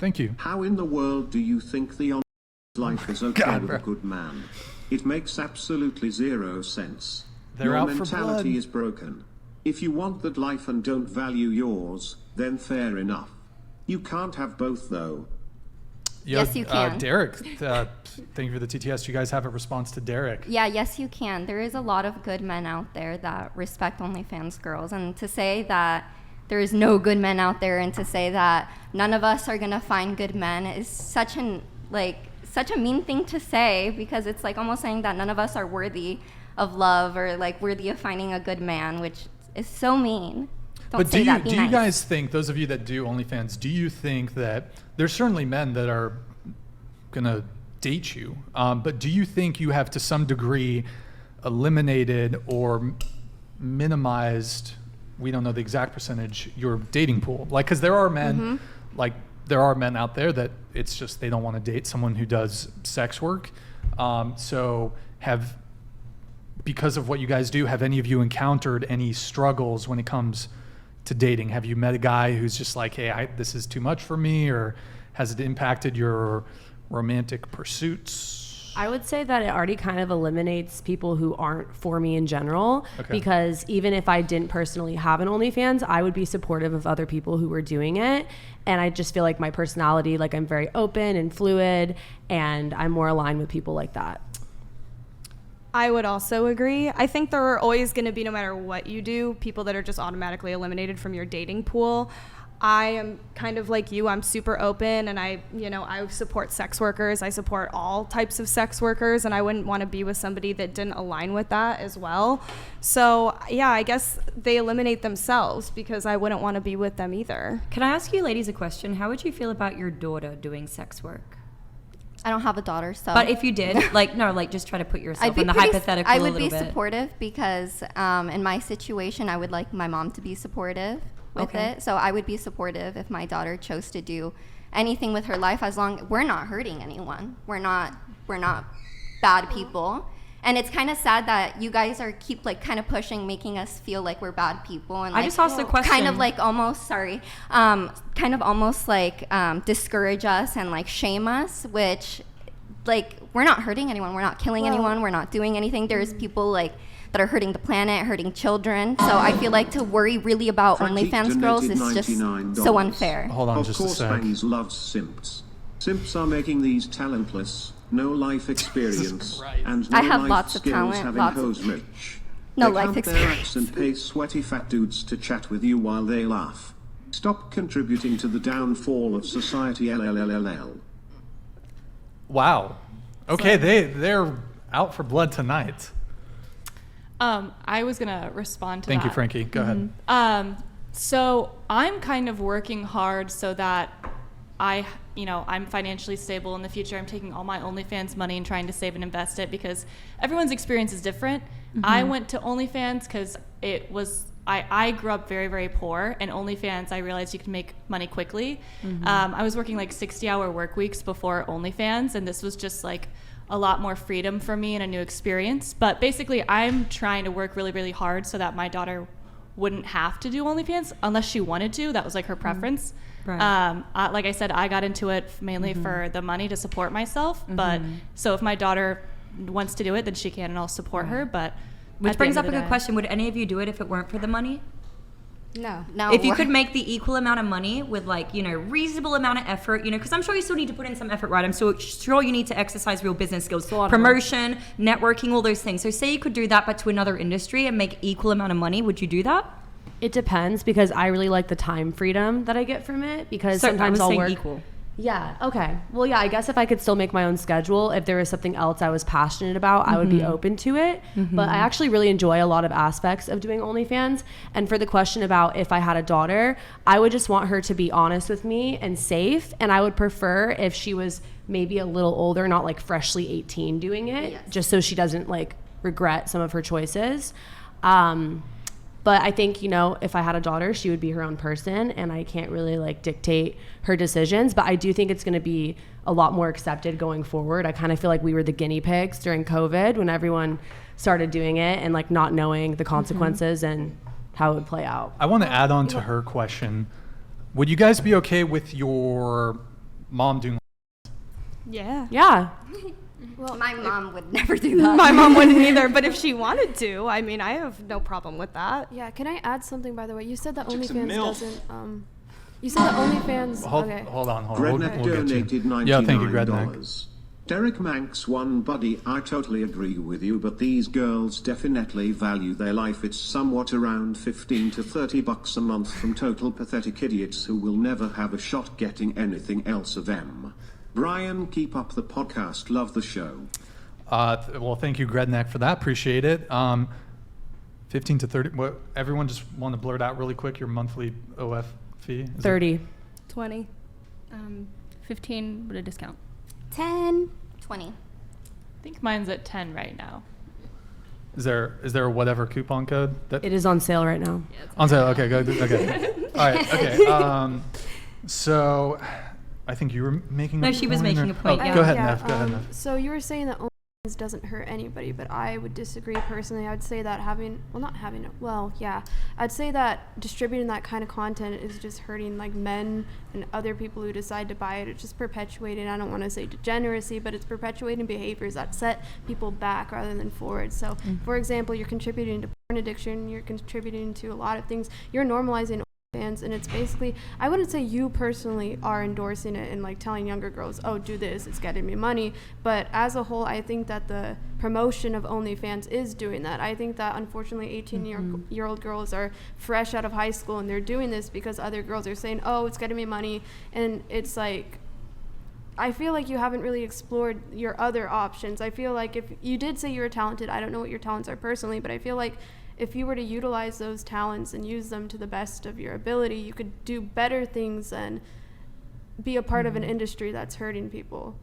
Thank you. How in the world do you think the life is okay with a good man? It makes absolutely zero sense. They're Your out for mentality blood. is broken. If you want that life and don't value yours, then fair enough. You can't have both, though. Yes, you can. Derek, thank you for the TTS. Do you guys have a response to Derek? Yeah, yes, you can. There is a lot of good men out there that respect OnlyFans girls. And to say that there is no good men out there and to say that none of us are going to find good men is such a mean thing to say, because it's like almost saying that none of us are worthy of love or like worthy of finding a good man, which is so mean. But do you guys think, those of you that do OnlyFans, do you think that there's certainly men that are gonna date you, but do you think you have to some degree eliminated or minimized, we don't know the exact percentage, your dating pool? Like, because there are men, there are men out there that it's just they don't want to date someone who does sex work. Because of what you guys do, have any of you encountered any struggles when it comes to dating? Have you met a guy who's just like, hey, this is too much for me, or has it impacted your romantic pursuits? I would say that it already kind of eliminates people who aren't for me in general, because even if I didn't personally have an OnlyFans, I would be supportive of other people who were doing it. And I just feel like my personality, like I'm very open and fluid, and I'm more aligned with people like that. I would also agree. I think there are always going to be, no matter what you do, people that are just automatically eliminated from your dating pool. I am kind of like you. I'm super open, and I support sex workers. I support all types of sex workers, and I wouldn't want to be with somebody that didn't align with that as well. So yeah, I guess they eliminate themselves because I wouldn't want to be with them either. Can I ask you ladies a question? How would you feel about your daughter doing sex work? I don't have a daughter, so. But if you did, just try to put yourself in the hypothetical a little bit. I would be supportive because in my situation, I would like my mom to be supportive with it. So I would be supportive if my daughter chose to do anything with her life, as long we're not hurting anyone. We're not bad people. And it's kind of sad that you guys keep kind of pushing, making us feel like we're bad people. And I just asked the question. Kind of almost discourage us and shame us, which we're not hurting anyone. We're not killing anyone. We're not doing anything. There's people that are hurting the planet, hurting children. So I feel like to worry really about OnlyFans girls is just so unfair. Hold on just a sec. Of course, fans love SIMPS. SIMPS are making these talentless, no life experience, and no I have life lots of skills talent, having pose rich. no they life count experience. their acts and pay sweaty fat dudes to chat with you while they laugh. Stop contributing to the downfall of society. LLLLL. Wow. Okay, they're out for blood tonight. I was gonna respond to that. Thank you, Frankie. Go ahead. So I'm kind of working hard so that I'm financially stable in the future. I'm taking all my OnlyFans money and trying to save and invest it because everyone's experience is different. I went to OnlyFans because I grew up very, very poor, and OnlyFans, I realized you can make money quickly. I was working 60-hour work weeks before OnlyFans, and this was just a lot more freedom for me and a new experience. But basically, I'm trying to work really, really hard so that my daughter wouldn't have to do OnlyFans unless she wanted to. That was her preference. Right. Like I said, I got into it mainly for the money to support myself. But so if my daughter wants to do it, then she can, and I'll support her. But which brings up a good question. Would any of you do it if it weren't for the money? No. If you could make the equal amount of money with reasonable amount of effort, because I'm sure you still need to put in some effort, right? I'm so sure you need to exercise real business skills, promotion, networking, all those things. So say you could do that, but to another industry and make equal amount of money, would you do that? It depends, because I really like the time freedom that I get from it, because sometimes I'll work equal. Yeah. Okay. Well, yeah, I guess if I could still make my own schedule, if there was something else I was passionate about, I would be open to it. But I actually really enjoy a lot of aspects of doing OnlyFans. And for the question about if I had a daughter, I would just want her to be honest with me and safe. And I would prefer if she was maybe a little older, not freshly 18 doing it, just so she doesn't regret some of her choices. But I think, if I had a daughter, she would be her own person, and I can't really dictate her decisions. But I do think it's going to be a lot more accepted going forward. I kind of feel like we were the guinea pigs during COVID when everyone started doing it and not knowing the consequences and how it would play out. I want to add on to her question. Would you guys be okay with your mom doing. Yeah. Yeah. Well, my mom would never do that. My mom wouldn't either, but if she wanted to, I mean, I have no problem with that. Yeah, can I add something, by the way? You said that Chick's a OnlyFans MILF. doesn't, you said that OnlyFans, okay. Hold on. Gredneck We'll get you. donated $99. Yeah, thank you, Gredneck. Derek Manx, one buddy, I totally agree with you, but these girls definitely value their life. It's somewhat around 15 to 30 bucks a month from total pathetic idiots who will never have a shot getting anything else of them. Brian, keep up the podcast. Love the show. Well, thank you, Gredneck, for that. Appreciate it. 15 to 30. What? Everyone just want to blurt out really quick your monthly OF fee? Is it 30. 20. 15 with a discount. 10, 20. I think mine's at 10 right now. Is there a whatever coupon code that It is on sale right now. on sale? Okay, good. Okay. All right. Okay. So I think you were making. No, a she was point, making or- a point, Oh, yeah. Go ahead, Yeah, Nev. Go ahead, Nev. So you were saying that OnlyFans doesn't hurt anybody, but I would disagree personally. I would say that I'd say that distributing that kind of content is just hurting like men and other people who decide to buy it. It's just perpetuating, I don't want to say degeneracy, but it's perpetuating behaviors that set people back rather than forward. So, for example, you're contributing to porn addiction, you're contributing to a lot of things, you're normalizing fans, and it's basically, I wouldn't say you personally are endorsing it and like telling younger girls, oh, do this, it's getting me money, but as a whole, I think that the promotion of OnlyFans is doing that. I think that unfortunately 18-year-old girls are fresh out of high school and they're doing this because other girls are saying, oh, it's getting me money, and it's like, I feel like you haven't really explored your other options. I feel like if you did say you were talented, I don't know what your talents are personally, but I feel like if you were to utilize those talents and use them to the best of your ability, you could do better things than be a part of an industry that's hurting people.